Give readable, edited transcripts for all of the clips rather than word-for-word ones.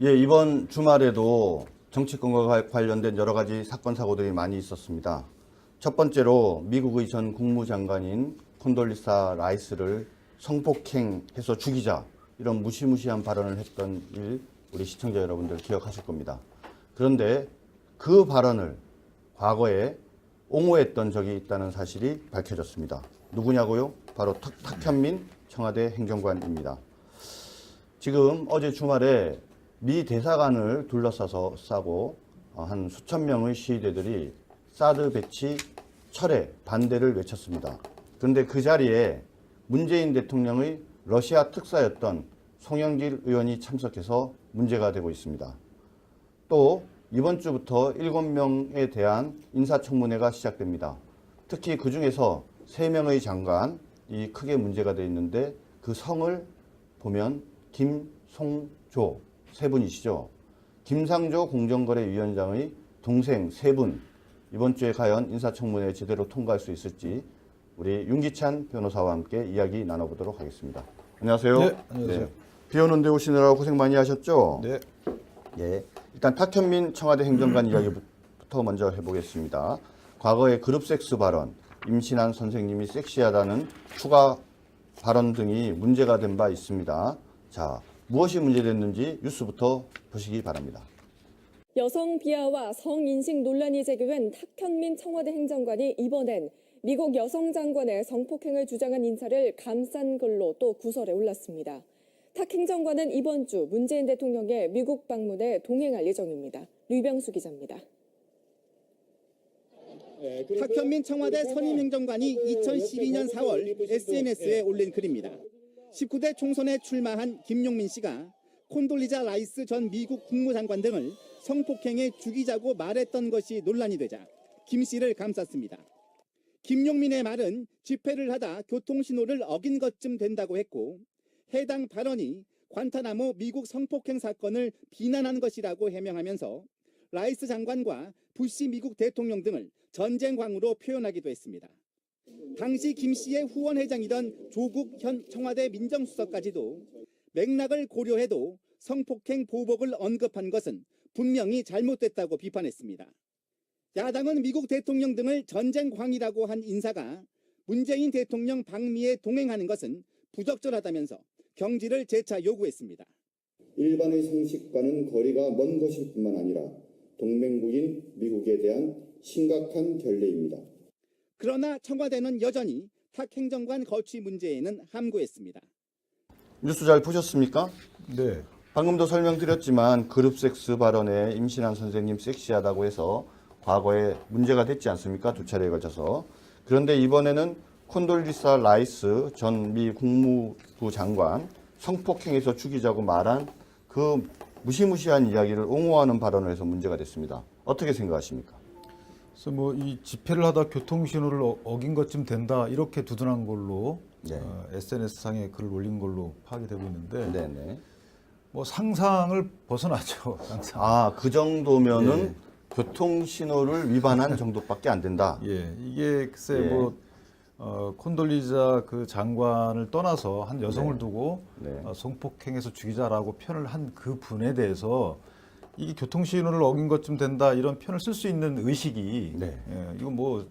예, 이번 주말에도 정치권과 관련된 여러 가지 사건, 사고들이 많이 있었습니다. 첫 번째로 미국의 전 국무장관인 콘돌리사 라이스를 성폭행해서 죽이자, 이런 무시무시한 발언을 했던 일, 우리 시청자 여러분들 기억하실 겁니다. 그런데 그 발언을 과거에 옹호했던 적이 있다는 사실이 밝혀졌습니다. 누구냐고요? 바로 탁현민 청와대 행정관입니다. 지금 어제 주말에 미 대사관을 둘러싸서 싸고 한 수천 명의 시위대들이 사드 배치 철회 반대를 외쳤습니다. 그런데 그 자리에 문재인 대통령의 러시아 특사였던 송영길 의원이 참석해서 문제가 되고 있습니다. 또 이번 주부터 7명에 대한 인사청문회가 시작됩니다. 특히 그 중에서 3명의 장관이 크게 문제가 되어 있는데 그 성을 보면 김송조 3분이시죠. 김상조 공정거래위원장의 동생 3분, 이번 주에 과연 인사청문회 제대로 통과할 수 있을지 우리 윤기찬 변호사와 함께 이야기 나눠보도록 하겠습니다. 안녕하세요. 네, 안녕하세요. 네. 비 오는데 오시느라고 고생 많이 하셨죠? 네. 예. 일단 탁현민 청와대 행정관 이야기부터 먼저 해보겠습니다. 과거의 그룹섹스 발언, 임신한 선생님이 섹시하다는 추가 발언 등이 문제가 된 바 있습니다. 자, 무엇이 문제됐는지 뉴스부터 보시기 바랍니다. 여성 비하와 성인식 논란이 제기된 탁현민 청와대 행정관이 이번엔 미국 여성 장관의 성폭행을 주장한 인사를 감싼 글로 또 구설에 올랐습니다. 탁 행정관은 이번 주 문재인 대통령의 미국 방문에 동행할 예정입니다. 류병수 기자입니다. 탁현민 청와대 선임 행정관이 2012년 4월 SNS에 올린 글입니다. 19대 총선에 출마한 김용민 씨가 콘돌리자 라이스 전 미국 국무장관 등을 성폭행에 죽이자고 말했던 것이 논란이 되자 김 씨를 감쌌습니다. 김용민의 말은 집회를 하다 교통신호를 어긴 것쯤 된다고 했고, 해당 발언이 관타나모 미국 성폭행 사건을 비난한 것이라고 해명하면서 라이스 장관과 부시 미국 대통령 등을 전쟁광으로 표현하기도 했습니다. 당시 김 씨의 후원회장이던 조국 현 청와대 민정수석까지도 맥락을 고려해도 성폭행 보복을 언급한 것은 분명히 잘못됐다고 비판했습니다. 야당은 미국 대통령 등을 전쟁광이라고 한 인사가 문재인 대통령 방미에 동행하는 것은 부적절하다면서 경질을 재차 요구했습니다. 일반의 상식과는 거리가 먼 것일 뿐만 아니라 동맹국인 미국에 대한 심각한 결례입니다. 그러나 청와대는 여전히 탁 행정관 거취 문제에는 함구했습니다. 뉴스 잘 보셨습니까? 네. 방금도 설명드렸지만 그룹섹스 발언에 임신한 선생님 섹시하다고 해서 과거에 문제가 됐지 않습니까? 2차례에 걸쳐서. 그런데 이번에는 콘돌리사 라이스 전 미 국무부 장관 성폭행해서 죽이자고 말한 그 무시무시한 이야기를 옹호하는 발언을 해서 문제가 됐습니다. 어떻게 생각하십니까? 그래서 뭐 이 집회를 하다 교통신호를 어긴 것쯤 된다 이렇게 두둔한 걸로 네. SNS상에 글을 올린 걸로 파악이 되고 있는데 네네. 뭐 상상을 벗어나죠. 상상. 아, 그 정도면은 예. 교통신호를 위반한 정도밖에 안 된다. 예, 이게 글쎄 예. 뭐 콘돌리자 그 장관을 떠나서 한 여성을 네. 두고 네. 성폭행해서 죽이자라고 표현을 한 그 분에 대해서 이게 교통신호를 어긴 것쯤 된다 이런 표현을 쓸 수 있는 의식이 네. 예, 이거 뭐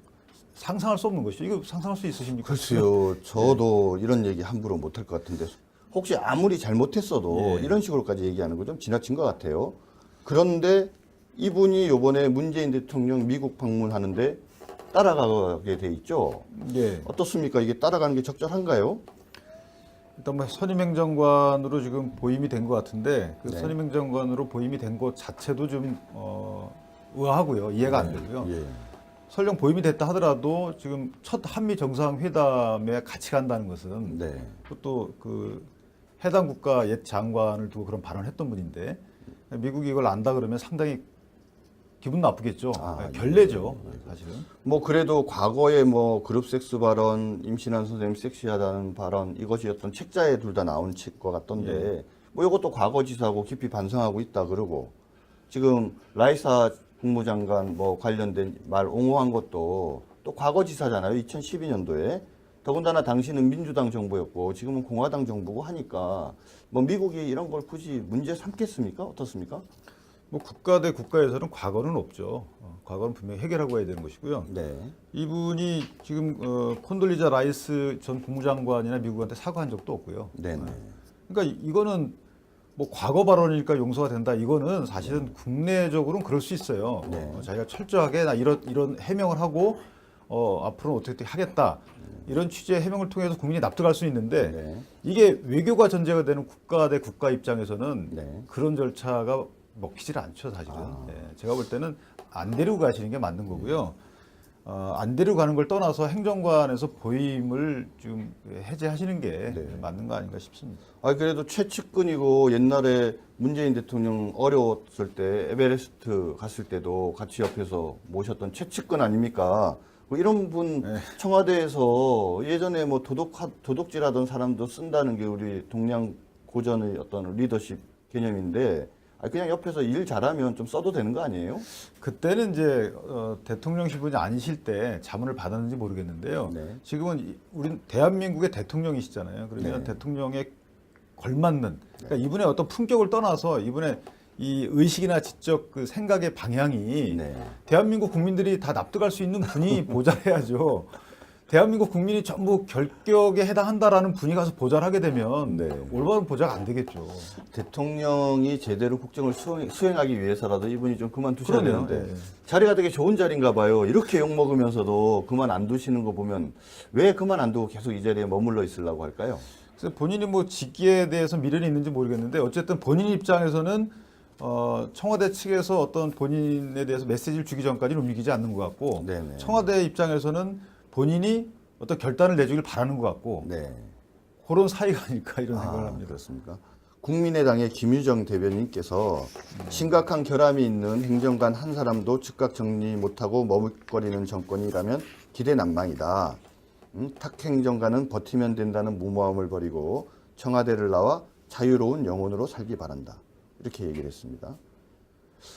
상상할 수 없는 것이죠. 이거 상상할 수 있으십니까? 글쎄요, 저도 이런 얘기 함부로 못할 것 같은데 혹시 아무리 잘못했어도 예. 이런 식으로까지 얘기하는 거 좀 지나친 것 같아요. 그런데 이분이 이번에 문재인 대통령 미국 방문하는데 따라가게 돼 있죠. 예. 어떻습니까? 이게 따라가는 게 적절한가요? 일단 뭐 선임행정관으로 지금 보임이 된 것 같은데 그 네. 선임행정관으로 보임이 된 것 자체도 좀 의아하고요. 이해가 안 되고요. 예. 설령 보임이 됐다 하더라도 지금 첫 한미 정상회담에 같이 간다는 것은 네. 또 그 해당 국가 옛 장관을 두고 그런 발언을 했던 분인데 미국이 이걸 안다 그러면 상당히 기분 나쁘겠죠. 아, 결례죠, 사실은. 뭐 그래도 과거에 뭐 그룹섹스 발언, 임신한 선생님 섹시하다는 발언 이것이 어떤 책자에 둘 다 나온 책과 같던데 뭐 이것도 과거지사고 깊이 반성하고 있다 그러고 지금 라이사 국무장관 뭐 관련된 말 옹호한 것도 또 과거지사잖아요. 2012년도에 더군다나 당시는 민주당 정부였고 지금은 공화당 정부고 하니까 뭐 미국이 이런 걸 굳이 문제 삼겠습니까? 어떻습니까? 뭐 국가 대 국가에서는 과거는 없죠. 과거는 분명히 해결하고 가야 되는 것이고요. 네. 이분이 지금 콘돌리자 라이스 전 국무장관이나 미국한테 사과한 적도 없고요. 네네. 그러니까 이거는 뭐 과거 발언이니까 용서가 된다. 이거는 사실은 국내적으로는 그럴 수 있어요. 네. 자기가 철저하게 나 이런 해명을 하고 앞으로는 어떻게 하겠다. 이런 취지의 해명을 통해서 국민이 납득할 수 있는데 네. 이게 외교가 전제가 되는 국가 대 국가 입장에서는 네. 그런 절차가 먹히질 않죠, 사실은. 제가 볼 때는 안 데리고 가시는 게 맞는 거고요. 안 데리고 가는 걸 떠나서 행정관에서 보임을 좀 해제하시는 게 맞는 거 아닌가 싶습니다. 아 그래도 최측근이고 옛날에 문재인 대통령 어려웠을 때 에베레스트 갔을 때도 같이 옆에서 모셨던 최측근 아닙니까? 뭐 이런 분 청와대에서 예전에 뭐 도둑질하던 사람도 쓴다는 게 우리 동양 고전의 어떤 리더십 개념인데 그냥 옆에서 일 잘하면 좀 써도 되는 거 아니에요? 그때는 이제 대통령실 분이 아니실 때 자문을 받았는지 모르겠는데요. 네. 지금은 우린 대한민국의 대통령이시잖아요. 그러면 네. 대통령에 걸맞는 그러니까 이분의 어떤 품격을 떠나서 이분의 이 의식이나 지적 그 생각의 방향이 네. 대한민국 국민들이 다 납득할 수 있는 분이 보좌해야죠. 대한민국 국민이 전부 결격에 해당한다라는 분이 가서 보좌를 하게 되면 네. 올바른 보좌가 안 되겠죠. 대통령이 제대로 국정을 수행하기 위해서라도 이분이 좀 그만두셔야 그러네요. 되는데 네. 자리가 되게 좋은 자리인가 봐요. 이렇게 욕먹으면서도 그만 안 두시는 거 보면 왜 그만 안 두고 계속 이 자리에 머물러 있으려고 할까요? 그래서 본인이 뭐 직기에 대해서 미련이 있는지 모르겠는데 어쨌든 본인 입장에서는 청와대 측에서 어떤 본인에 대해서 메시지를 주기 전까지는 움직이지 않는 것 같고 네네. 청와대 입장에서는 본인이 어떤 결단을 내주길 바라는 것 같고 네. 그런 사이가 아닐까 이런 생각을 합니다. 그렇습니까? 국민의당의 김유정 대변인께서 심각한 결함이 있는 행정관 한 사람도 즉각 정리 못하고 머뭇거리는 정권이라면 기대난망이다. 탁 행정관은 버티면 된다는 무모함을 버리고 청와대를 나와 자유로운 영혼으로 살기 바란다. 이렇게 얘기를 했습니다.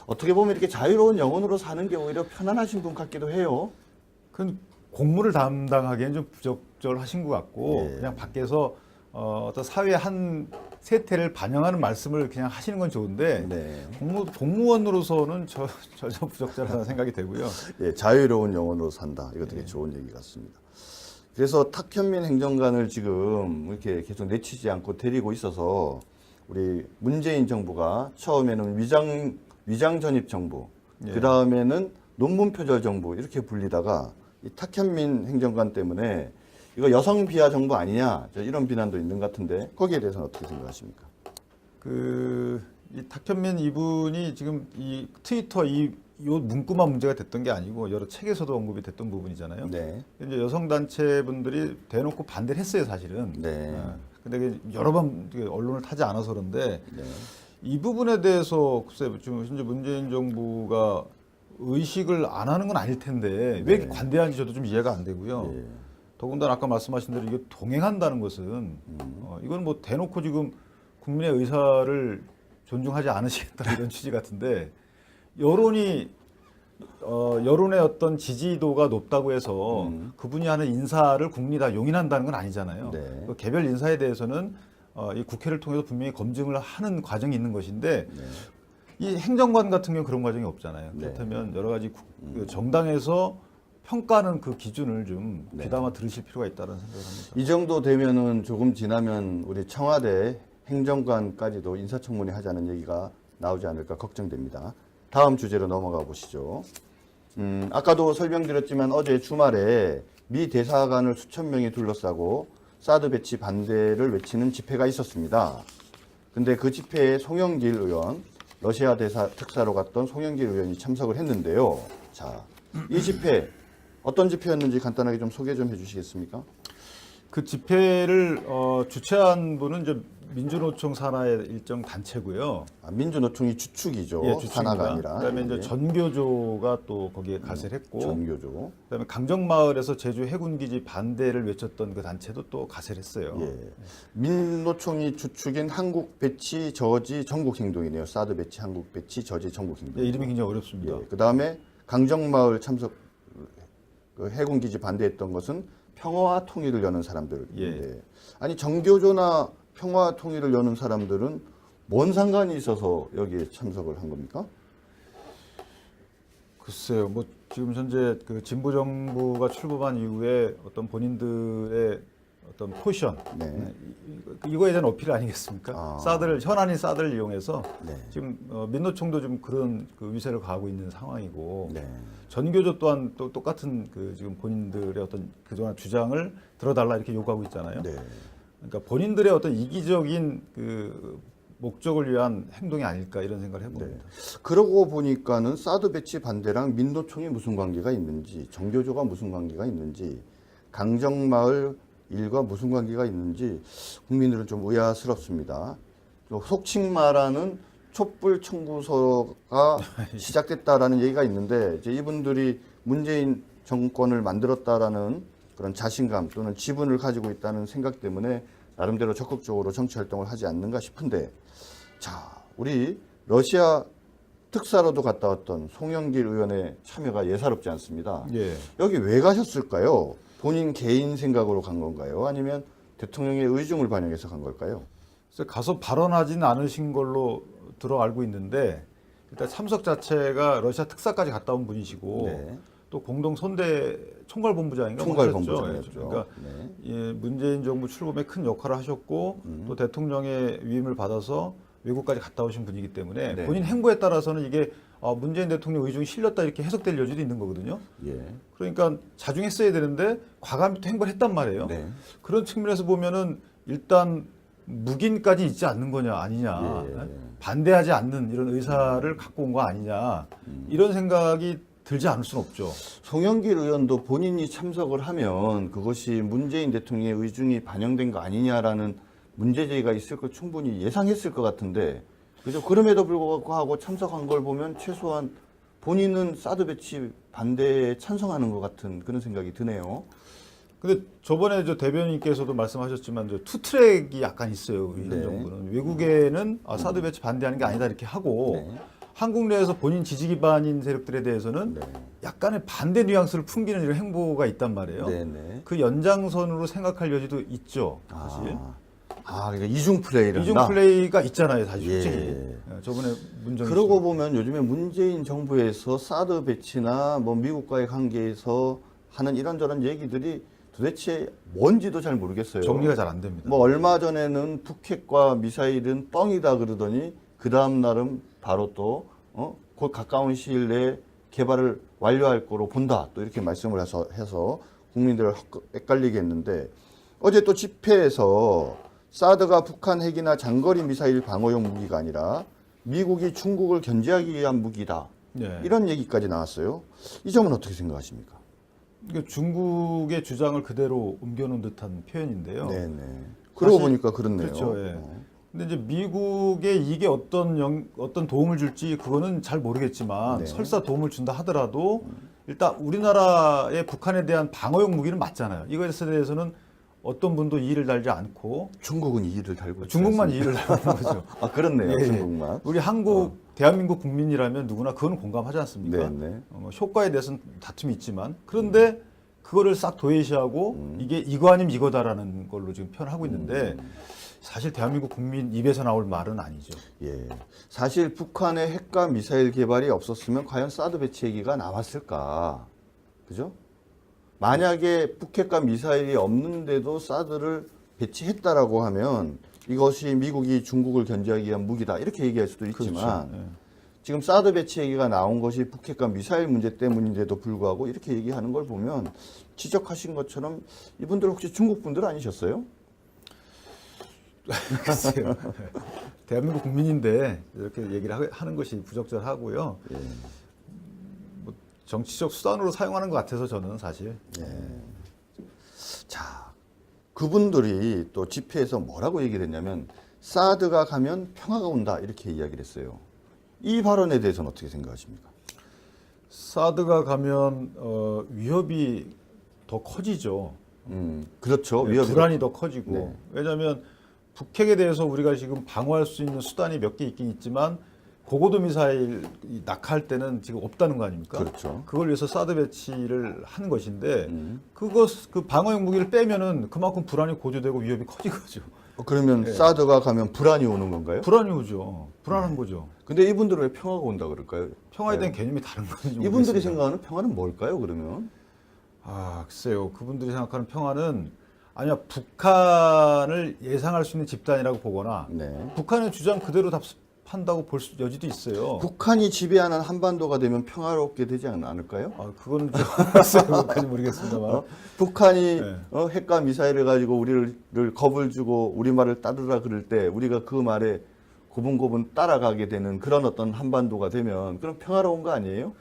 어떻게 보면 이렇게 자유로운 영혼으로 사는 게 오히려 편안하신 분 같기도 해요. 그 공무를 담당하기엔 좀 부적절하신 것 같고 예. 그냥 밖에서 어떤 사회의 한 세태를 반영하는 말씀을 그냥 하시는 건 좋은데 네. 공무원으로서는 전혀 부적절하다는 생각이 되고요. 예, 자유로운 영혼으로 산다. 이거 되게 좋은 얘기 같습니다. 그래서 탁현민 행정관을 지금 이렇게 계속 내치지 않고 데리고 있어서 우리 문재인 정부가 처음에는 위장 전입 정부, 예. 그 다음에는 논문 표절 정부 이렇게 불리다가 이 탁현민 행정관 때문에 이거 여성 비하 정부 아니냐 이런 비난도 있는 것 같은데 거기에 대해서는 어떻게 생각하십니까? 이 탁현민 이분이 지금 이 트위터 요 문구만 문제가 됐던 게 아니고 여러 책에서도 언급이 됐던 부분이잖아요. 네. 이제 여성 단체 분들이 대놓고 반대를 했어요, 사실은. 네. 근데 여러 번 언론을 타지 않아서 그런데 네. 이 부분에 대해서 글쎄 지금 현재 문재인 정부가 의식을 안 하는 건 아닐 텐데 왜 이렇게 관대한지 저도 좀 이해가 안 되고요. 네. 더군다나 아까 말씀하신 대로 이게 동행한다는 것은 이건 뭐 대놓고 지금 국민의 의사를 존중하지 않으시겠다 이런 취지 같은데 여론의 어떤 지지도가 높다고 해서 그분이 하는 인사를 국민이 다 용인한다는 건 아니잖아요. 네. 그 개별 인사에 대해서는 이 국회를 통해서 분명히 검증을 하는 과정이 있는 것인데 네. 이 행정관 같은 경우는 그런 과정이 없잖아요. 네. 그렇다면 여러 가지 그 정당에서 평가하는 그 기준을 좀 네. 귀담아 들으실 필요가 있다는 생각을 합니다. 이 정도 되면은 조금 지나면 우리 청와대 행정관까지도 인사청문회 하자는 얘기가 나오지 않을까 걱정됩니다. 다음 주제로 넘어가 보시죠. 아까도 설명드렸지만 어제 주말에 미 대사관을 수천 명이 둘러싸고 사드 배치 반대를 외치는 집회가 있었습니다. 근데 그 집회에 송영길 의원, 러시아 대사 특사로 갔던 송영길 의원이 참석을 했는데요. 자, 이 집회 어떤 집회였는지 간단하게 좀 소개 좀 해주시겠습니까? 그 집회를 주최한 분은 이제 민주노총 산하의 일정 단체고요. 민주노총이 주축이죠. 예, 주축입니다. 산하가 아니라. 그다음에 이제 예. 전교조가 또 거기에 가세를 했고, 전교조. 그다음에 강정마을에서 제주 해군기지 반대를 외쳤던 그 단체도 또 가세를 했어요. 예. 민노총이 주축인 한국 배치 저지 전국 행동이네요. 사드 배치 한국 배치 저지 전국 행동. 예, 이름이 굉장히 어렵습니다. 그 다음에 강정마을 참석 그 해군기지 반대했던 것은 평화와 통일을 여는 사람들인데 예. 아니 정교조나 평화와 통일을 여는 사람들은 뭔 상관이 있어서 여기에 참석을 한 겁니까? 글쎄요, 뭐 지금 현재 그 진보 정부가 출범한 이후에 어떤 본인들의 어떤 포지션, 네. 이거에 대한 어필 아니겠습니까? 아. 현안인 사드를 이용해서 네. 지금 민노총도 좀 그런 그 위세를 가하고 있는 상황이고 네. 전교조 또한 또 똑같은 그 지금 본인들의 어떤 그동안 주장을 들어달라 이렇게 요구하고 있잖아요. 네. 그러니까 본인들의 어떤 이기적인 그 목적을 위한 행동이 아닐까 이런 생각을 해봅니다. 그러고 보니까는 사드 배치 반대랑 민노총이 무슨 관계가 있는지, 정교조가 무슨 관계가 있는지, 강정마을 일과 무슨 관계가 있는지 국민들은 좀 의아스럽습니다. 속칭 말하는 촛불 청구서가 시작됐다라는 얘기가 있는데 이제 이분들이 문재인 정권을 만들었다라는 그런 자신감 또는 지분을 가지고 있다는 생각 때문에 나름대로 적극적으로 정치 활동을 하지 않는가 싶은데, 자, 우리 러시아 특사로도 갔다 왔던 송영길 의원의 참여가 예사롭지 않습니다. 예. 여기 왜 가셨을까요? 본인 개인 생각으로 간 건가요? 아니면 대통령의 의중을 반영해서 간 걸까요? 그래서 가서 발언하지는 않으신 걸로 들어 알고 있는데 일단 참석 자체가 러시아 특사까지 갔다 온 분이시고 네. 또 공동 선대 총괄본부장인가 총괄본부장이었죠. 그러니까 네. 예, 문재인 정부 출범에 큰 역할을 하셨고 또 대통령의 위임을 받아서 외국까지 갔다 오신 분이기 때문에 네. 본인 행보에 따라서는 이게 문재인 대통령 의중이 실렸다 이렇게 해석될 여지도 있는 거거든요. 예. 그러니까 자중했어야 되는데 과감히 또 행보를 했단 말이에요. 네. 그런 측면에서 보면은 일단 묵인까지 있지 않는 거냐 아니냐, 예. 반대하지 않는 이런 의사를 갖고 온 거 아니냐 이런 생각이 들지 않을 수는 없죠. 송영길 의원도 본인이 참석을 하면 그것이 문재인 대통령의 의중이 반영된 거 아니냐라는 문제 제기가 있을 거 충분히 예상했을 것 같은데, 그죠? 그럼에도 불구하고 참석한 걸 보면 최소한 본인은 사드 배치 반대에 찬성하는 것 같은 그런 생각이 드네요. 근데 저번에 저 대변인께서도 말씀하셨지만 저 투트랙이 약간 있어요. 우리 현 네. 정부는 외국에는 사드 배치 반대하는 게 아니다 이렇게 하고 네. 한국 내에서 본인 지지 기반인 세력들에 대해서는 네. 약간의 반대 뉘앙스를 풍기는 이런 행보가 있단 말이에요. 네네. 그 연장선으로 생각할 여지도 있죠. 사실. 그러니까 이중 플레이를 이중 한다? 플레이가 있잖아요, 사실 예. 솔직히. 저번에 문정희 그러고 보면 요즘에 문재인 정부에서 사드 배치나 뭐 미국과의 관계에서 하는 이런저런 얘기들이 도대체 뭔지도 잘 모르겠어요. 정리가 잘 안 됩니다. 뭐 얼마 전에는 북핵과 미사일은 뻥이다 그러더니 그 다음 날은 바로 또 곧 가까운 시일 내에 개발을 완료할 거로 본다 또 이렇게 말씀을 해서 국민들을 헷갈리게 했는데, 어제 또 집회에서 사드가 북한 핵이나 장거리 미사일 방어용 무기가 아니라 미국이 중국을 견제하기 위한 무기다. 네. 이런 얘기까지 나왔어요. 이 점은 어떻게 생각하십니까? 이게 중국의 주장을 그대로 옮겨놓은 듯한 표현인데요. 네네. 그러고 사실- 보니까 그렇네요. 그렇죠. 예. 근데 이제 미국에 이게 어떤 도움을 줄지 그거는 잘 모르겠지만 네. 설사 도움을 준다 하더라도 일단 우리나라의 북한에 대한 방어용 무기는 맞잖아요. 이거에 대해서는 어떤 분도 이의를 달지 않고 중국은 이의를 달고 있지 중국만 않습니까? 이의를 달는 거죠. 그렇네요. 예, 예. 중국만. 우리 한국 대한민국 국민이라면 누구나 그건 공감하지 않습니까? 네네. 효과에 대해서는 다툼이 있지만 그런데 그거를 싹 도외시하고 이게 이거 아니면 이거다라는 걸로 지금 표현하고 있는데 사실 대한민국 국민 입에서 나올 말은 아니죠. 예. 사실 북한의 핵과 미사일 개발이 없었으면 과연 사드 배치 얘기가 나왔을까? 그죠? 만약에 북핵과 미사일이 없는데도 사드를 배치했다라고 하면 이것이 미국이 중국을 견제하기 위한 무기다. 이렇게 얘기할 수도 있지만 그렇죠. 예. 지금 사드 배치 얘기가 나온 것이 북핵과 미사일 문제 때문인데도 불구하고 이렇게 얘기하는 걸 보면 지적하신 것처럼 이분들 혹시 중국 분들 아니셨어요? 글쎄요. 대한민국 국민인데 이렇게 얘기를 하는 것이 부적절하고요. 뭐 정치적 수단으로 사용하는 것 같아서 저는 사실. 자, 그분들이 또 집회에서 뭐라고 얘기를 했냐면 사드가 가면 평화가 온다 이렇게 이야기를 했어요. 이 발언에 대해서는 어떻게 생각하십니까? 사드가 가면 위협이 더 커지죠. 그렇죠. 네, 위협이 불안이 더 커지고. 네. 왜냐하면 북핵에 대해서 우리가 지금 방어할 수 있는 수단이 몇 개 있긴 있지만 고고도 미사일 낙하할 때는 지금 없다는 거 아닙니까? 그렇죠. 그걸 위해서 사드 배치를 한 것인데 그 방어용 무기를 빼면은 그만큼 불안이 고조되고 위협이 커진 거죠. 그러면 사드가 가면 불안이 오는 건가요? 불안이 오죠. 불안한 거죠. 근데 이분들은 왜 평화가 온다 그럴까요? 평화에 대한 개념이 다른 건지 이분들이 모르겠습니다. 생각하는 평화는 뭘까요? 그러면 아, 글쎄요. 그분들이 생각하는 평화는 아니야 북한을 예상할 수 있는 집단이라고 보거나 네. 북한의 주장 그대로 답한다고 볼 여지도 있어요. 북한이 지배하는 한반도가 되면 평화롭게 되지 않을까요? 아, 그건 좀 글쎄요. 모르겠습니다만. 북한이 네. 핵과 미사일을 가지고 우리를 겁을 주고 우리 말을 따르라 그럴 때 우리가 그 말에 고분고분 따라가게 되는 그런 어떤 한반도가 되면 그럼 평화로운 거 아니에요?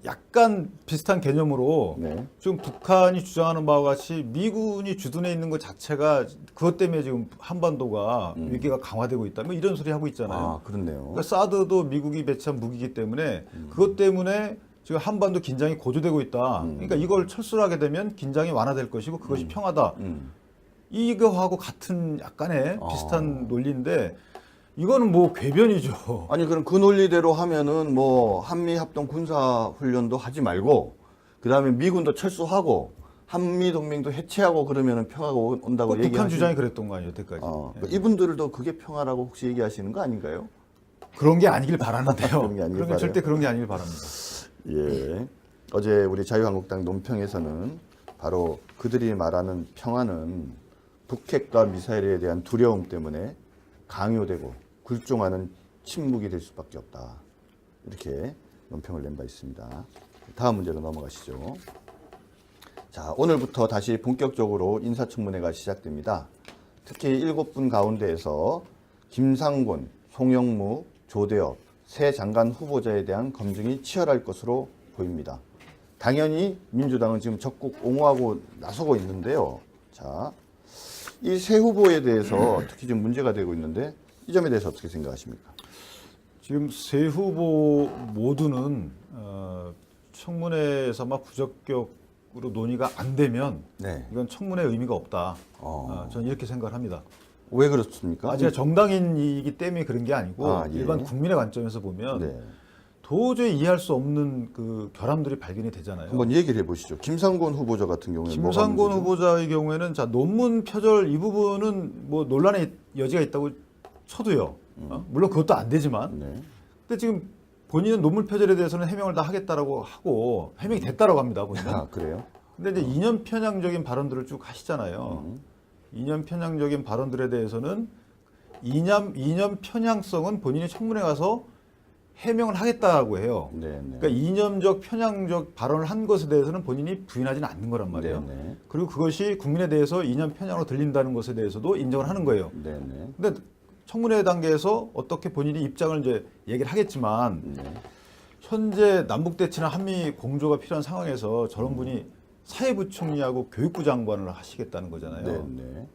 약간 비슷한 개념으로 네. 지금 북한이 주장하는 바와 같이 미군이 주둔해 있는 것 자체가 그것 때문에 지금 한반도가 위기가 강화되고 있다. 뭐 이런 소리 하고 있잖아요. 아, 그렇네요. 그러니까 사드도 미국이 배치한 무기이기 때문에 그것 때문에 지금 한반도 긴장이 고조되고 있다. 그러니까 이걸 철수를 하게 되면 긴장이 완화될 것이고 그것이 평화다. 이거하고 같은 약간의 비슷한 논리인데 이거는 뭐 궤변이죠. 아니 그럼 그 논리대로 하면은 뭐 한미 합동 군사 훈련도 하지 말고 그다음에 미군도 철수하고 한미 동맹도 해체하고 그러면은 평화가 온다고 북한 얘기하시. 주장이 그랬던 거 아니에요, 여태까지. 이분들도 그게 평화라고 혹시 얘기하시는 거 아닌가요? 그런 게 아니길 바라는데요. 그런 게 아니길 그런 게 바라요? 절대 그런 게 아니길 바랍니다. 예. 어제 우리 자유한국당 논평에서는 바로 그들이 말하는 평화는 북핵과 미사일에 대한 두려움 때문에 강요되고 굴종하는 침묵이 될 수밖에 없다. 이렇게 논평을 낸 바 있습니다. 다음 문제로 넘어가시죠. 자, 오늘부터 다시 본격적으로 인사청문회가 시작됩니다. 특히 7분 가운데에서 김상곤, 송영무, 조대엽 새 장관 후보자에 대한 검증이 치열할 것으로 보입니다. 당연히 민주당은 지금 적극 옹호하고 나서고 있는데요. 자, 이 새 후보에 대해서 특히 지금 문제가 되고 있는데 이 점에 대해서 어떻게 생각하십니까? 지금 세 후보 모두는 청문회에서 부적격으로 논의가 안 되면 네. 이건 청문회 의미가 없다. 어. 저는 이렇게 생각을 합니다. 왜 그렇습니까? 제가 정당인이기 때문에 그런 게 아니고 예. 일반 국민의 관점에서 보면 네. 도저히 이해할 수 없는 그 결함들이 발견이 되잖아요. 한번 얘기를 해보시죠. 김상곤 후보자 같은 경우에는 김상곤 뭐가 문제죠? 후보자의 경우에는 논문 표절 이 부분은 뭐 논란의 여지가 있다고 쳐도요. 물론 그것도 안 되지만. 네. 근데 지금 본인은 논문 표절에 대해서는 해명을 다 하겠다라고 하고 해명이 됐다라고 합니다. 본인은. 아, 그래요? 근데 이제 이념 편향적인 발언들을 쭉 하시잖아요. 이념 편향적인 발언들에 대해서는 이념 편향성은 본인이 청문회 가서 해명을 하겠다고 해요. 네, 네. 그러니까 이념적 편향적 발언을 한 것에 대해서는 본인이 부인하지는 않는 거란 말이에요. 네, 네. 그리고 그것이 국민에 대해서 이념 편향으로 들린다는 것에 대해서도 인정을 하는 거예요. 네, 네. 근데 청문회 단계에서 어떻게 본인이 입장을 이제 얘기를 하겠지만 네. 현재 남북 대치나 한미 공조가 필요한 상황에서 저런 분이 사회부총리하고 교육부 장관을 하시겠다는 거잖아요. 네, 네.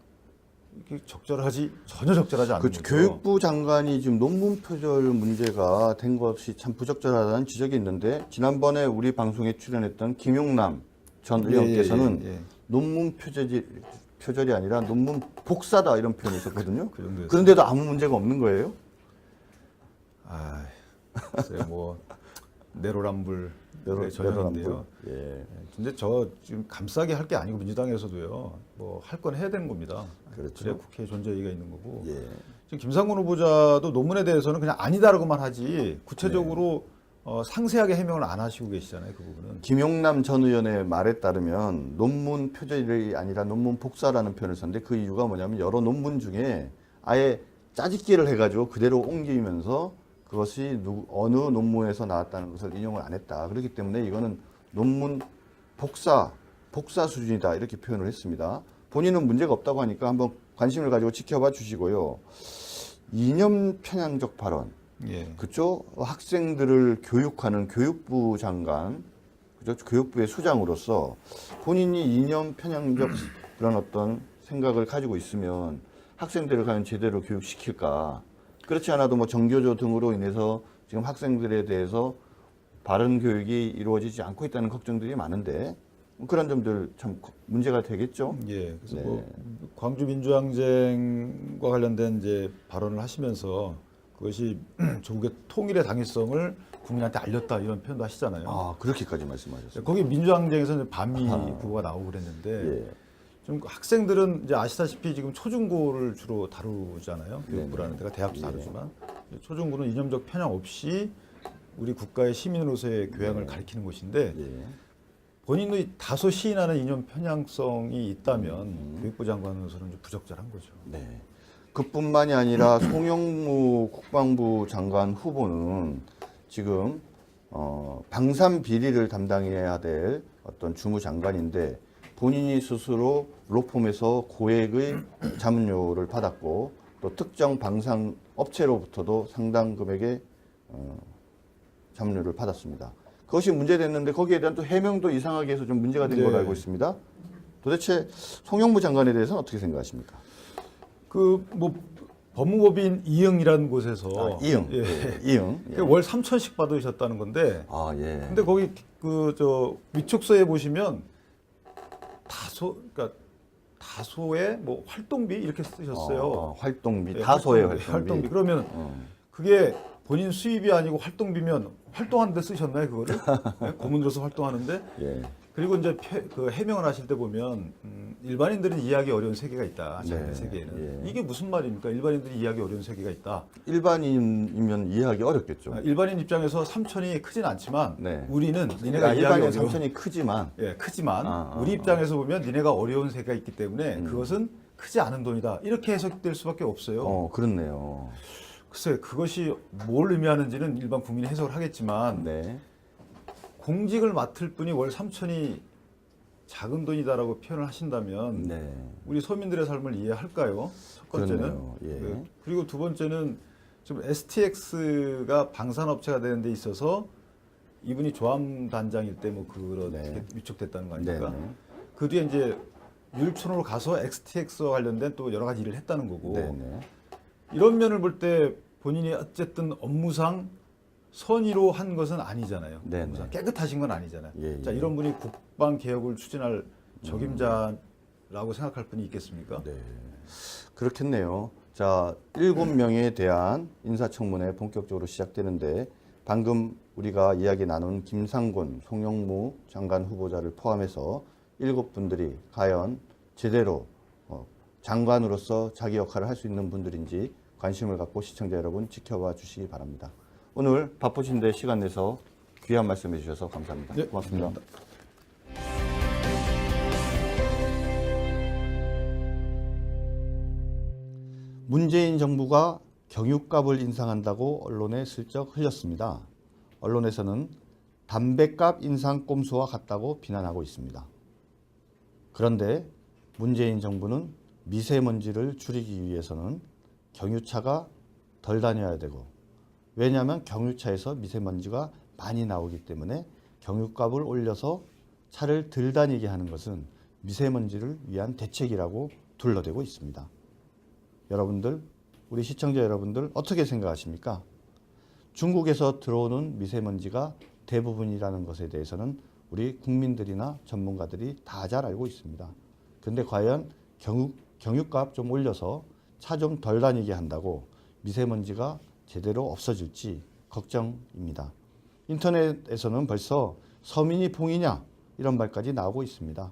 이게 전혀 적절하지 않는 그렇죠. 거죠. 교육부 장관이 지금 논문 표절 문제가 된 것이 참 부적절하다는 지적이 있는데 지난번에 우리 방송에 출연했던 김용남 전 의원께서는 예. 논문 표절이 아니라 논문 복사다 이런 표현을 썼거든요. 그 정도였어요. 그런데도 아무 문제가 없는 거예요? 글쎄 뭐 내로남불 전형인데요. 예. 근데 저 지금 감싸게 할 게 아니고 민주당에서도요. 뭐 할 건 해야 되는 겁니다. 그렇죠. 그래야 국회에 존재 얘기가 있는 거고. 예. 지금 김상곤 후보자도 논문에 대해서는 그냥 아니다라고만 하지 구체적으로 상세하게 해명을 안 하시고 계시잖아요. 그 부분은. 김용남 전 의원의 말에 따르면 논문 표절이 아니라 논문 복사라는 표현을 썼는데 그 이유가 뭐냐면 여러 논문 중에 아예 짜집기를 해가지고 그대로 옮기면서 그것이 어느 논문에서 나왔다는 것을 인용을 안 했다. 그렇기 때문에 이거는 논문 복사 수준이다 이렇게 표현을 했습니다. 본인은 문제가 없다고 하니까 한번 관심을 가지고 지켜봐 주시고요. 이념 편향적 발언. 예. 그죠? 학생들을 교육하는 교육부 장관, 그죠? 교육부의 수장으로서 본인이 이념 편향적 그런 어떤 생각을 가지고 있으면 학생들을 과연 제대로 교육시킬까? 그렇지 않아도 뭐 정교조 등으로 인해서 지금 학생들에 대해서 바른 교육이 이루어지지 않고 있다는 걱정들이 많은데 그런 점들 참 문제가 되겠죠? 예. 그래서 네. 뭐 광주 민주항쟁과 관련된 이제 발언을 하시면서 그것이 조국의 통일의 당위성을 국민한테 알렸다 이런 표현도 하시잖아요. 아, 그렇게까지 말씀하셨어요. 거기 민주항쟁에서는 반미 국어가 나오고 그랬는데 예. 좀 학생들은 이제 아시다시피 지금 초중고를 주로 다루잖아요. 교육부라는 데가 대학도 다루지만 초중고는 이념적 편향 없이 우리 국가의 시민으로서의 교양을 가리키는 곳인데 예. 본인도 다소 시인하는 이념 편향성이 있다면 교육부 장관으로서는 좀 부적절한 거죠. 네. 그뿐만이 아니라 송영무 국방부 장관 후보는 지금 방산 비리를 담당해야 될 어떤 주무장관인데 본인이 스스로 로펌에서 고액의 자문료를 받았고 또 특정 방산 업체로부터도 상당 금액의 자문료를 받았습니다. 그것이 문제됐는데 거기에 대한 또 해명도 이상하게 해서 좀 문제가 된 걸로 알고 있습니다. 도대체 송영무 장관에 대해서는 어떻게 생각하십니까? 그 뭐 법무법인 이응이라는 곳에서 이응, 예. 이응. 예. 월 3천씩 받으셨다는 건데 아, 예. 근데 거기 위촉서에 보시면 다소의 뭐 활동비 이렇게 쓰셨어요. 활동비, 예, 다소의 활동비. 그러면 그게 본인 수입이 아니고 활동비면 활동하는데 쓰셨나요 그거를? 네? 고문으로서 활동하는데 예. 그리고 이제 그 해명을 하실 때 보면 일반인들은 이해하기 어려운 세계가 있다. 자기 네, 세계에는 예. 이게 무슨 말입니까? 일반인들이 이해하기 어려운 세계가 있다. 일반인이면 이해하기 어렵겠죠. 일반인 입장에서 3천이 크진 않지만 네. 우리는 니네가 그러니까 이해하기 일반인 어려운 삼천이 크지만 크지만 우리 입장에서 보면 니네가 어려운 세계가 있기 때문에 그것은 크지 않은 돈이다. 이렇게 해석될 수밖에 없어요. 그렇네요. 글쎄 그것이 뭘 의미하는지는 일반 국민이 해석을 하겠지만 네. 공직을 맡을 분이 월 3천이 작은 돈이다라고 표현을 하신다면 네. 우리 서민들의 삶을 이해할까요? 첫 번째는. 그렇네요. 예. 그리고 두 번째는 지금 STX가 방산업체가 되는 데 있어서 이분이 조암단장일 때 뭐 그렇게 네. 위촉됐다는 거 아닙니까? 네. 그 뒤에 이제 율촌으로 가서 STX와 관련된 또 여러 가지 일을 했다는 거고 네. 네. 이런 면을 볼 때 본인이 어쨌든 업무상 선의로 한 것은 아니잖아요. 네, 업무상 네. 깨끗하신 건 아니잖아요. 예, 자 예. 이런 분이 국방 개혁을 추진할 적임자라고 생각할 분이 있겠습니까? 네. 그렇겠네요. 자, 7명에 대한 인사청문회 본격적으로 시작되는데 방금 우리가 이야기 나눈 김상곤, 송영무 장관 후보자를 포함해서 7분들이 과연 제대로 장관으로서 자기 역할을 할 수 있는 분들인지 관심을 갖고 시청자 여러분 지켜봐 주시기 바랍니다. 오늘 바쁘신데 시간 내서 귀한 말씀 해주셔서 감사합니다. 네, 고맙습니다. 감사합니다. 문재인 정부가 경유값을 인상한다고 언론에 슬쩍 흘렸습니다. 언론에서는 담배값 인상 꼼수와 같다고 비난하고 있습니다. 그런데 문재인 정부는 미세먼지를 줄이기 위해서는 경유차가 덜 다녀야 되고 왜냐하면 경유차에서 미세먼지가 많이 나오기 때문에 경유값을 올려서 차를 덜 다니게 하는 것은 미세먼지를 위한 대책이라고 둘러대고 있습니다. 여러분들, 우리 시청자 여러분들 어떻게 생각하십니까? 중국에서 들어오는 미세먼지가 대부분이라는 것에 대해서는 우리 국민들이나 전문가들이 다 잘 알고 있습니다. 근데 과연 경유값 좀 올려서 차 좀 덜 다니게 한다고 미세먼지가 제대로 없어질지 걱정입니다. 인터넷에서는 벌써 서민이 봉이냐 이런 말까지 나오고 있습니다.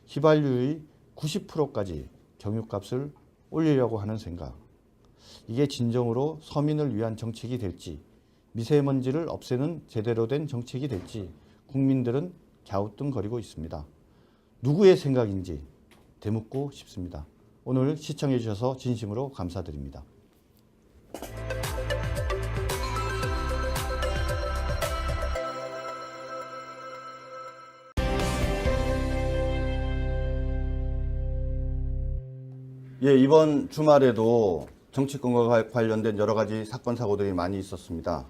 휘발유의 90%까지 경유값을 올리려고 하는 생각. 이게 진정으로 서민을 위한 정책이 될지 미세먼지를 없애는 제대로 된 정책이 될지 국민들은 갸우뚱거리고 있습니다. 누구의 생각인지 되묻고 싶습니다. 오늘 시청해 주셔서 진심으로 감사드립니다. 예, 이번 주말에도 정치권과 관련된 여러 가지 사건 사고들이 많이 있었습니다.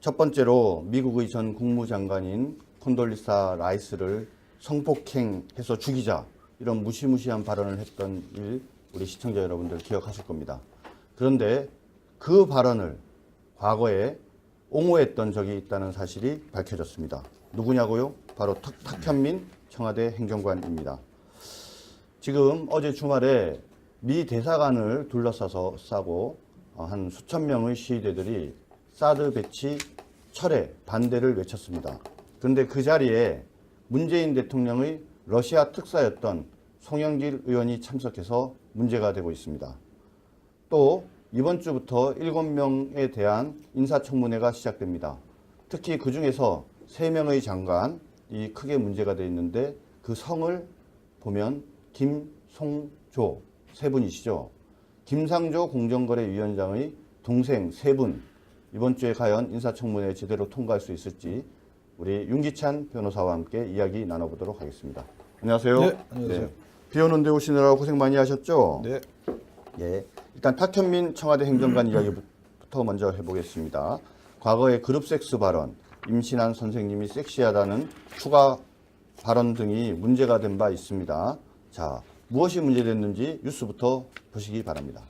첫 번째로 미국의 전 국무장관인 콘돌리사 라이스를 성폭행해서 죽이자 이런 무시무시한 발언을 했던 일 우리 시청자 여러분들 기억하실 겁니다. 그런데 그 발언을 과거에 옹호했던 적이 있다는 사실이 밝혀졌습니다. 누구냐고요? 바로 탁현민 청와대 행정관입니다. 지금 어제 주말에 미 대사관을 둘러싸고 한 수천 명의 시위대들이 사드 배치 철회 반대를 외쳤습니다. 그런데 그 자리에 문재인 대통령의 러시아 특사였던 송영길 의원이 참석해서 문제가 되고 있습니다. 또 이번 주부터 7명에 대한 인사청문회가 시작됩니다. 특히 그 중에서 3명의 장관이 크게 문제가 되어 있는데 그 성을 보면 김송조 3분이시죠. 김상조 공정거래위원장의 동생 3분, 이번 주에 과연 인사청문회 제대로 통과할 수 있을지 우리 윤기찬 변호사와 함께 이야기 나눠보도록 하겠습니다. 안녕하세요. 네, 안녕하세요. 비 오는데 오시느라고 고생 많이 하셨죠? 네. 예, 일단 탁현민 청와대 행정관 이야기부터 먼저 해보겠습니다. 과거의 그룹섹스 발언, 임신한 선생님이 섹시하다는 추가 발언 등이 문제가 된 바 있습니다. 자, 무엇이 문제됐는지 뉴스부터 보시기 바랍니다.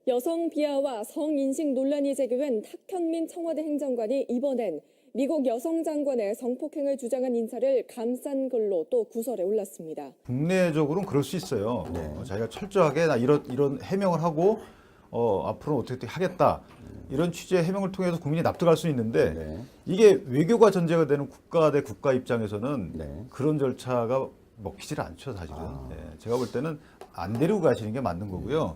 여성 비하와 성인식 논란이 제기된 탁현민 청와대 행정관이 이번엔 미국 여성 장관의 성폭행을 주장한 인사를 감싼 글로 또 구설에 올랐습니다. 국내적으로는 그럴 수 있어요. 자기가 철저하게 나 이런 해명을 하고 앞으로 어떻게 하겠다 이런 취지의 해명을 통해서 국민이 납득할 수 있는데 네. 이게 외교가 전제가 되는 국가 대 국가 입장에서는 네. 그런 절차가 먹히질 않죠, 사실은. 제가 볼 때는 안 데리고 가시는 게 맞는 거고요.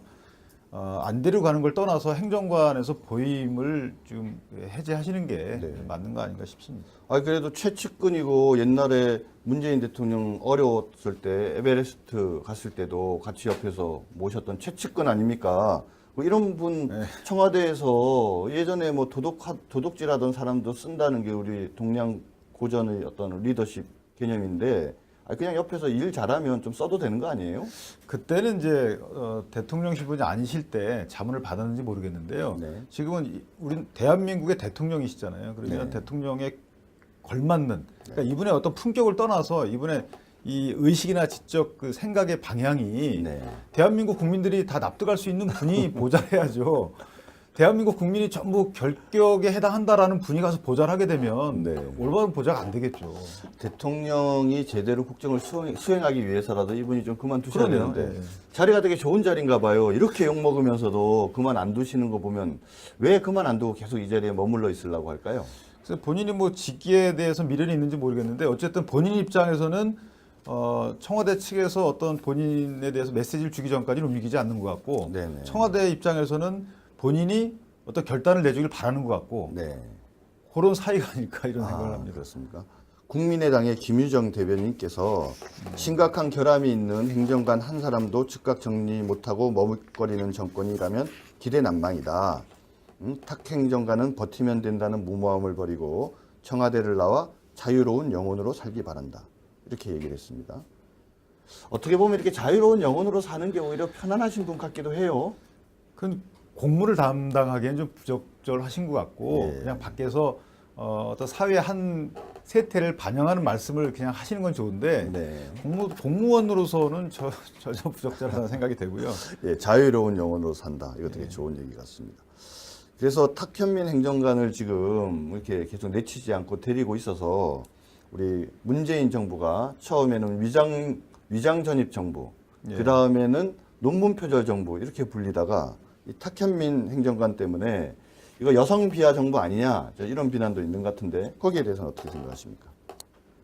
안 데리고 가는 걸 떠나서 행정관에서 보임을 좀 해제하시는 게 맞는 거 아닌가 싶습니다. 그래도 최측근이고 옛날에 문재인 대통령 어려웠을 때 에베레스트 갔을 때도 같이 옆에서 모셨던 최측근 아닙니까? 뭐 이런 분 청와대에서 예전에 뭐 도둑질하던 사람도 쓴다는 게 우리 동양 고전의 어떤 리더십 개념인데 그냥 옆에서 일 잘하면 좀 써도 되는 거 아니에요? 그때는 이제 대통령실 분이 아니실 때 자문을 받았는지 모르겠는데요. 네. 지금은 우린 대한민국의 대통령이시잖아요. 그러면 네. 대통령에 걸맞는 그러니까 이분의 어떤 품격을 떠나서 이분의 이 의식이나 지적 그 생각의 방향이 네. 대한민국 국민들이 다 납득할 수 있는 분이 보좌해야죠. 대한민국 국민이 전부 결격에 해당한다라는 분이 가서 보좌를 하게 되면 네. 올바른 보좌가 안 되겠죠. 대통령이 제대로 국정을 수행하기 위해서라도 이분이 좀 그만두셔야 그러네요. 되는데 예. 자리가 되게 좋은 자리인가 봐요. 이렇게 욕먹으면서도 그만 안 두시는 거 보면 왜 그만 안 두고 계속 이 자리에 머물러 있으려고 할까요? 그래서 본인이 뭐 직기에 대해서 미련이 있는지 모르겠는데 어쨌든 본인 입장에서는 청와대 측에서 어떤 본인에 대해서 메시지를 주기 전까지는 움직이지 않는 것 같고 네네. 청와대 입장에서는 본인이 어떤 결단을 내주길 바라는 것 같고 네. 그런 사이가 아닐까 이런 생각을 합니다. 그렇습니까? 국민의당의 김유정 대변인께서 심각한 결함이 있는 행정관 한 사람도 즉각 정리 못하고 머뭇거리는 정권이라면 기대난망이다. 탁 행정관은 버티면 된다는 무모함을 버리고 청와대를 나와 자유로운 영혼으로 살기 바란다. 이렇게 얘기를 했습니다. 어떻게 보면 이렇게 자유로운 영혼으로 사는 게 오히려 편안하신 분 같기도 해요. 그 공무를 담당하기엔 좀 부적절하신 것 같고 예. 그냥 밖에서 어떤 사회의 한 세태를 반영하는 말씀을 그냥 하시는 건 좋은데 네. 공무원으로서는 전혀 부적절하다는 생각이 되고요. 예, 자유로운 영혼으로 산다. 이거 되게 좋은 얘기 같습니다. 그래서 탁현민 행정관을 지금 이렇게 계속 내치지 않고 데리고 있어서 우리 문재인 정부가 처음에는 위장 전입 정부, 예. 그 다음에는 논문 표절 정부 이렇게 불리다가 이 탁현민 행정관 때문에 이거 여성 비하 정부 아니냐 이런 비난도 있는 것 같은데 거기에 대해서는 어떻게 생각하십니까?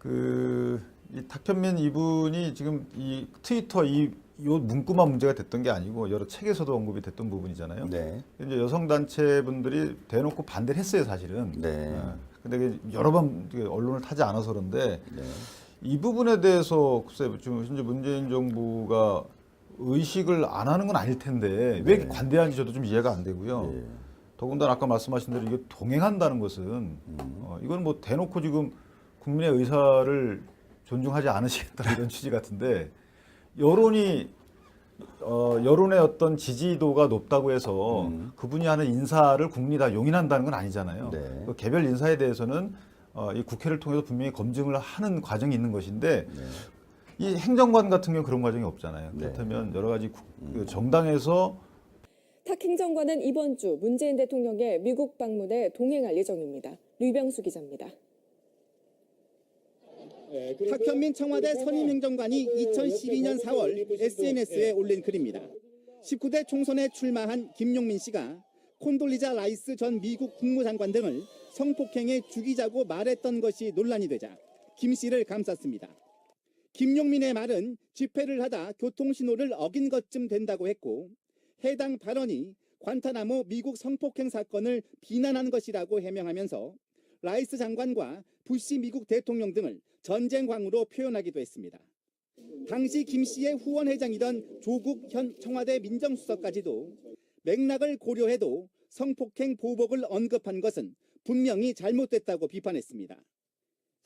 이 탁현민 이분이 지금 이 트위터 요 문구만 문제가 됐던 게 아니고 여러 책에서도 언급이 됐던 부분이잖아요. 네. 이제 여성 단체 분들이 대놓고 반대를 했어요, 사실은. 네. 근데 여러 번 언론을 타지 않아서 그런데 네. 이 부분에 대해서 글쎄 지금 현재 문재인 정부가 의식을 안 하는 건 아닐 텐데 왜 관대한지 저도 좀 이해가 안 되고요. 네. 더군다나 아까 말씀하신 대로 이게 동행한다는 것은 이건 뭐 대놓고 지금 국민의 의사를 존중하지 않으시겠다 이런 취지 같은데 여론의 어떤 지지도가 높다고 해서 그분이 하는 인사를 국민이 다 용인한다는 건 아니잖아요. 네. 그 개별 인사에 대해서는 이 국회를 통해서 분명히 검증을 하는 과정이 있는 것인데 이 행정관 같은 경우는 그런 과정이 없잖아요. 그렇다면 여러 가지 그 정당에서 탁 행정관은 이번 주 문재인 대통령의 미국 방문에 동행할 예정입니다. 류병수 기자입니다. 탁현민 청와대 선임 행정관이 2012년 4월 SNS에 올린 글입니다. 19대 총선에 출마한 김용민 씨가 콘돌리자 라이스 전 미국 국무장관 등을 성폭행에 죽이자고 말했던 것이 논란이 되자 김 씨를 감쌌습니다. 김용민의 말은 집회를 하다 교통신호를 어긴 것쯤 된다고 했고 해당 발언이 관타나모 미국 성폭행 사건을 비난한 것이라고 해명하면서 라이스 장관과 부시 미국 대통령 등을 전쟁광으로 표현하기도 했습니다. 당시 김 씨의 후원회장이던 조국 현 청와대 민정수석까지도 맥락을 고려해도 성폭행 보복을 언급한 것은 분명히 잘못됐다고 비판했습니다.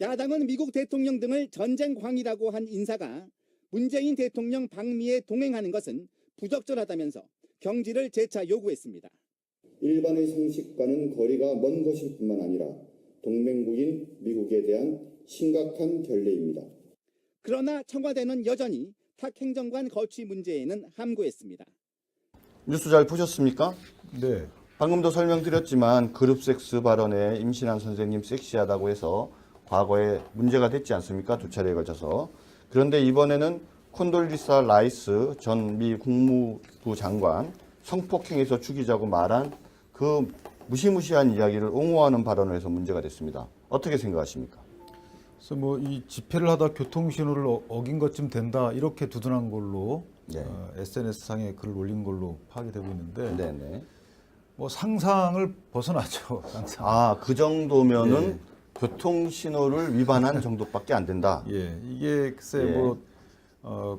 야당은 미국 대통령 등을 전쟁광이라고 한 인사가 문재인 대통령 방미에 동행하는 것은 부적절하다면서 경질을 재차 요구했습니다. 일반의 상식과는 거리가 먼 것일 뿐만 아니라 동맹국인 미국에 대한 심각한 결례입니다. 그러나 청와대는 여전히 탁 행정관 거취 문제에는 함구했습니다. 뉴스 잘 보셨습니까? 네. 방금도 설명드렸지만 그룹 섹스 발언에 임신한 선생님 섹시하다고 해서 과거에 문제가 됐지 않습니까? 두 차례에 걸쳐서. 그런데 이번에는 콘돌리사 라이스 전 미 국무부 장관 성폭행에서 죽이자고 말한 그 무시무시한 이야기를 옹호하는 발언을 해서 문제가 됐습니다. 어떻게 생각하십니까? 그래서 뭐 이 집회를 하다 교통신호를 어긴 것쯤 된다 이렇게 두둔한 걸로 네. SNS상에 글을 올린 걸로 파악이 되고 있는데 네네. 뭐 상상을 벗어나죠. 상상. 아, 그 정도면은 예. 교통신호를 위반한 정도밖에 안 된다. 예, 이게 글쎄 예. 뭐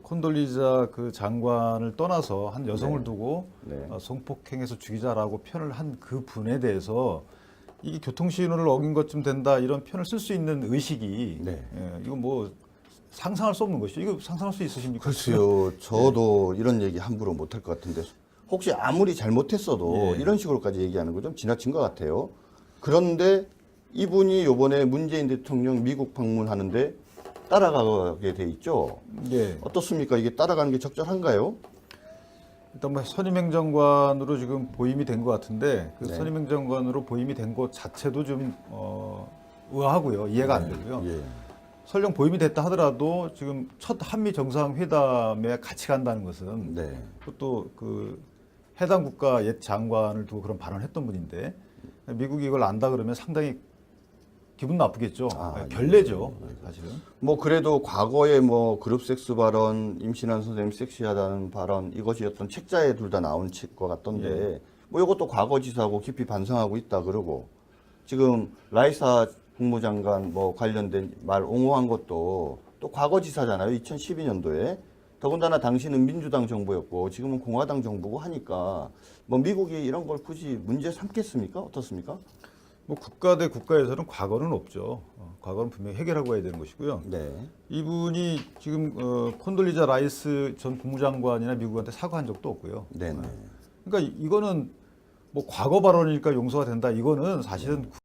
콘돌리자 그 장관을 떠나서 한 여성을 네. 두고 네. 성폭행해서 죽이자라고 표현을 한 그 분에 대해서 이게 교통신호를 어긴 것쯤 된다 이런 표현을 쓸 수 있는 의식이 네. 이거 뭐 상상할 수 없는 것이죠. 이거 상상할 수 있으십니까? 글쎄요, 저도 이런 얘기 함부로 못할 것 같은데 혹시 아무리 잘못했어도 예. 이런 식으로까지 얘기하는 거 좀 지나친 것 같아요. 그런데 이분이 요번에 문재인 대통령 미국 방문하는데 따라가게 돼 있죠. 예. 어떻습니까? 이게 따라가는 게 적절한가요? 일단 뭐 선임행정관으로 지금 보임이 된 것 같은데 그 네. 선임행정관으로 보임이 된 것 자체도 좀 의아하고요. 이해가 안 되고요. 예. 설령 보임이 됐다 하더라도 지금 첫 한미 정상회담에 같이 간다는 것은 네. 또 그 해당 국가 옛 장관을 두고 그런 발언을 했던 분인데 미국이 이걸 안다 그러면 상당히 기분 나쁘겠죠. 아, 결례죠, 사실은. 뭐 그래도 과거에 뭐 그룹 섹스 발언, 임신한 선생님 섹시하다는 발언 이것이 어떤 책자에 둘 다 나온 것 같던데 뭐 이것도 과거지사고 깊이 반성하고 있다 그러고 지금 라이사 국무장관 뭐 관련된 말 옹호한 것도 또 과거지사잖아요. 2012년도에 더군다나 당시는 민주당 정부였고 지금은 공화당 정부고 하니까 뭐 미국이 이런 걸 굳이 문제 삼겠습니까? 어떻습니까? 뭐 국가 대 국가에서는 과거는 없죠. 과거는 분명히 해결하고 가야 되는 것이고요. 네. 이분이 지금 콘돌리자 라이스 전 국무장관이나 미국한테 사과한 적도 없고요. 네네. 그러니까 이거는 뭐 과거 발언이니까 용서가 된다. 이거는 사실은